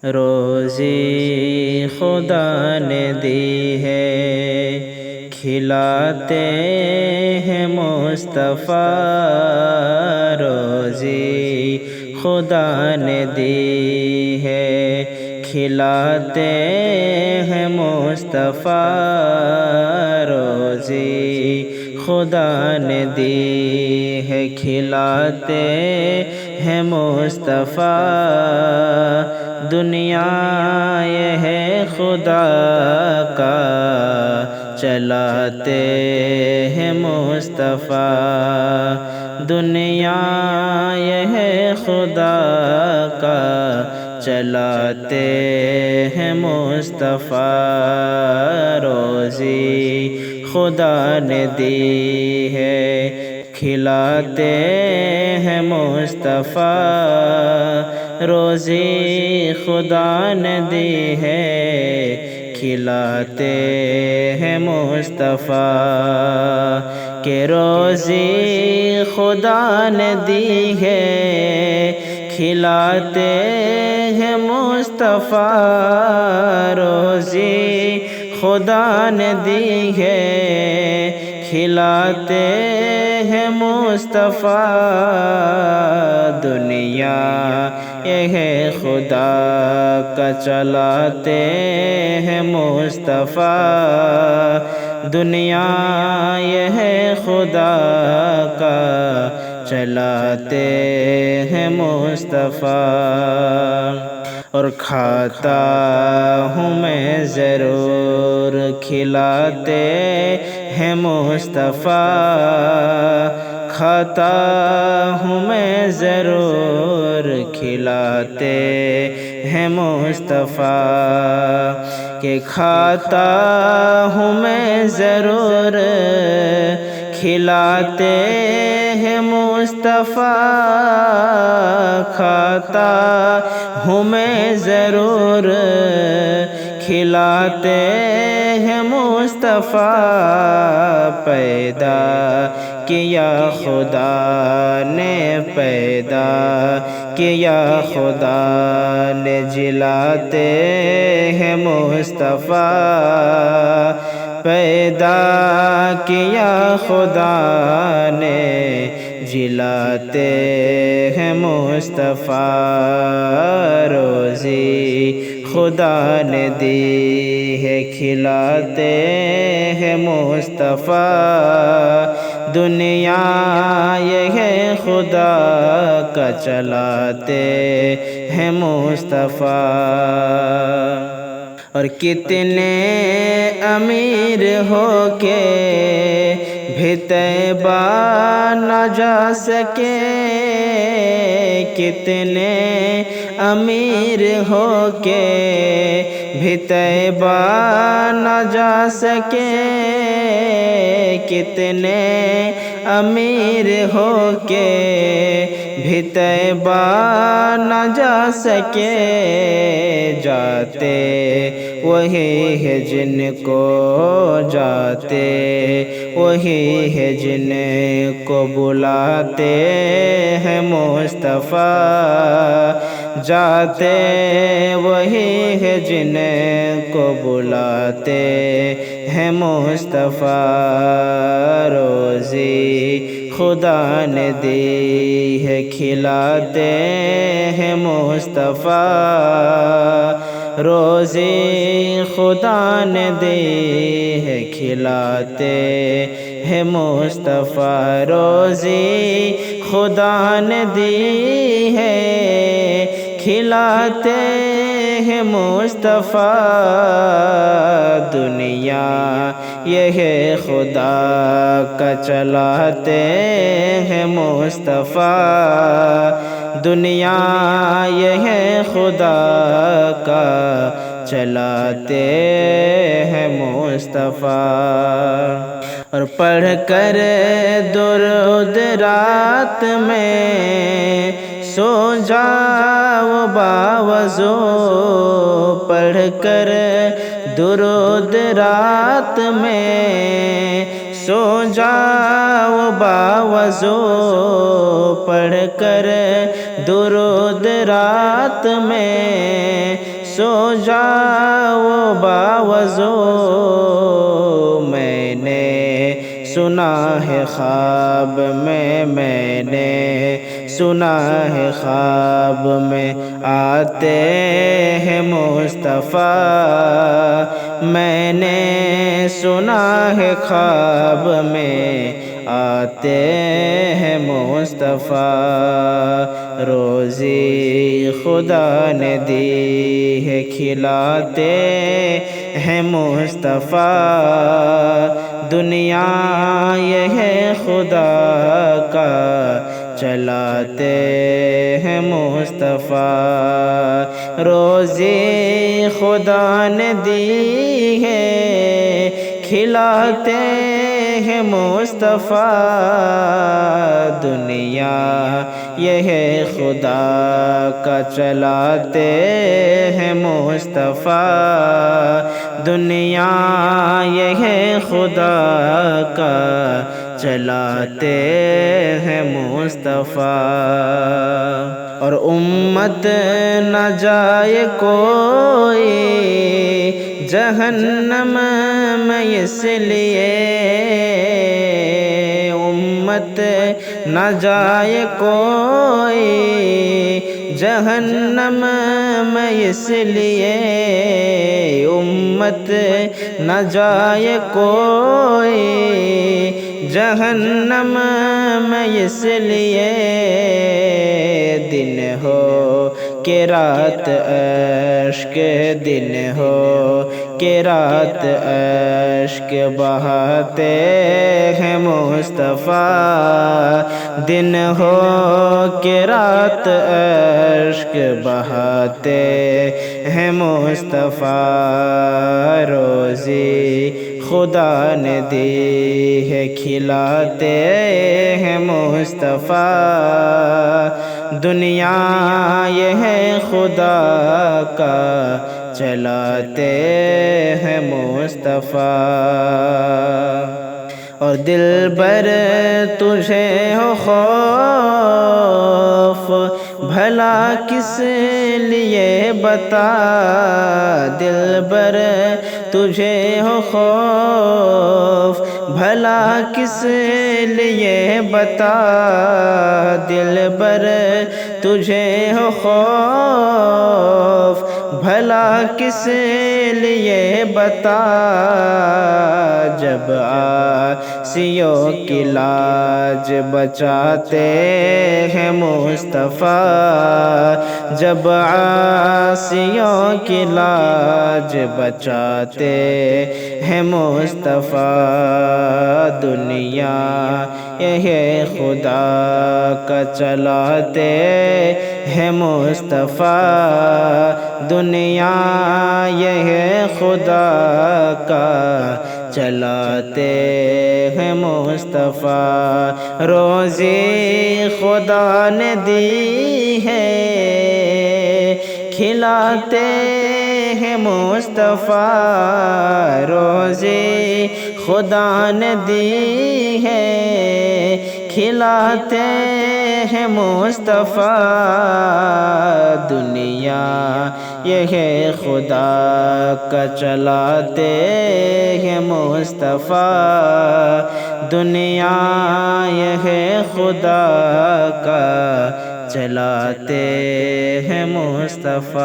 روزی خدا نے دی ہے، کھلاتے ہیں مصطفیٰ۔ روزی خدا نے دی ہے، کھلاتے ہیں مصطفیٰ۔ روزی خدا نے دی ہے، کھلاتے ہیں مصطفیٰ۔ دنیا یہ ہے خدا کا، چلاتے ہیں مصطفیٰ۔ دنیا یہ ہے خدا کا، چلاتے ہیں مصطفیٰ۔ روزی خدا نے دی ہے، کھلاتے ہیں مصطفیٰ۔ روزی خدا نے دی ہے، کھلاتے ہیں مصطفیٰ۔ کہ روزی خدا نے دی ہے، کھلاتے ہیں مصطفیٰ۔ روزی خدا نے دی ہے، کھلاتے ہیں مصطفیٰ۔ دنیا یہ ہے خدا کا، چلاتے ہیں مصطفیٰ۔ دنیا یہ ہے خدا کا، چلاتے ہیں مصطفیٰ۔ اور کھاتا ہوں میں ضرور، کھلاتے ہیں مصطفیٰ۔ کھاتا ہوں میں ضرور، کھلاتے ہیں مصطفیٰ۔ کہ کھاتا ہوں میں ضرور، کھلاتے ہیں مصطفیٰ۔ کھاتا ہوں میں ضرور، کھلاتے ہیں مصطفیٰ۔ پیدا کیا خدا نے، پیدا کیا خدا نے، جلاتے ہیں مصطفیٰ۔ پیدا کیا خدا نے، جلاتے ہیں مصطفیٰ۔ روزی خدا نے دی ہے، کھلاتے ہیں مصطفیٰ۔ دنیا یہ ہے خدا کا، چلاتے ہیں مصطفیٰ۔ اور کتنے امیر ہو کے بھی طیبہ نہ جا سکے، کتنے امیر ہو کے بھی طیبہ نہ جا سکے، کتنے امیر ہو کے بھی طیبہ نہ جا سکے۔ جاتے وہی ہے جن کو، جاتے وہی ہے جن کو بلاتے ہیں مصطفیٰ۔ جاتے وہی ہے جن کو بلاتے ہیں مصطفیٰ۔ روزی خدا نے دی ہے، کھلاتے ہیں مصطفیٰ۔ روزی خدا نے دی ہے، کھلاتے ہیں مصطفیٰ۔ روزی خدا نے دی ہے، کھلاتے ہیں مصطفیٰ۔ دنیا یہ ہے خدا کا، چلاتے ہیں مصطفیٰ۔ دنیا یہ ہے خدا کا، چلاتے ہیں مصطفیٰ۔ اور پڑھ کر درود رات میں سو جاؤ باوضو، پڑھ کر درود رات میں سو جاؤ باوضو، پڑھ کر درود رات میں سو جاؤ باوضو، میں نے سنا ہے خواب میں نے سنا ہے خواب میں آتے ہیں مصطفیٰ، میں نے سنا ہے خواب میں آتے ہیں مصطفیٰ، روزی خدا نے دی ہے کھلاتے ہیں مصطفیٰ، دنیا یہ ہے خدا کا چلاتے ہیں مصطفیٰ، روزی خدا نے دی ہے کھلاتے ہیں مصطفیٰ، دنیا یہ ہے خدا کا چلاتے ہیں مصطفیٰ، دنیا یہ ہے خدا کا چلاتے ہیں مصطفیٰ، اور امت نہ جائے کوئی جہنم میں اس لیے، امت نہ جائے کوئی جہنم میں اس لیے، امت نہ جائے کوئی جہنم میں اس لیے، دن ہو کہ رات اشک، دن ہو کہ رات اشک بہاتے ہیں مصطفیٰ، دن ہو کہ رات اشک بہاتے ہیں مصطفیٰ، روزی خدا نے دی ہے کھلاتے ہیں مصطفیٰ، دنیا یہ ہے خدا کا چلاتے ہیں مصطفیٰ، اور دلبر تجھے ہو خوف بھلا کس لیے بتا، دلبر تجھے ہو خوف بھلا کس لیے بتا، دلبر تجھے ہو خوف بھلا کس لیے بتا، جب عاصیوں کی لاج بچاتے ہیں مصطفیٰ، جب عاصیوں کی لاج بچاتے ہیں مصطفیٰ، دنیا یہ خدا کا چلاتے ہیں مصطفیٰ، دنیا یہ خدا کا چلاتے ہیں مصطفیٰ، روزی خدا نے دی ہے کھلاتے ہیں مصطفیٰ، روزی خدا نے دی ہے کھلاتے ہیں مصطفیٰ، دنیا یہ خدا کا چلاتے ہیں مصطفیٰ، دنیا یہ خدا کا چلاتے ہیں مصطفیٰ۔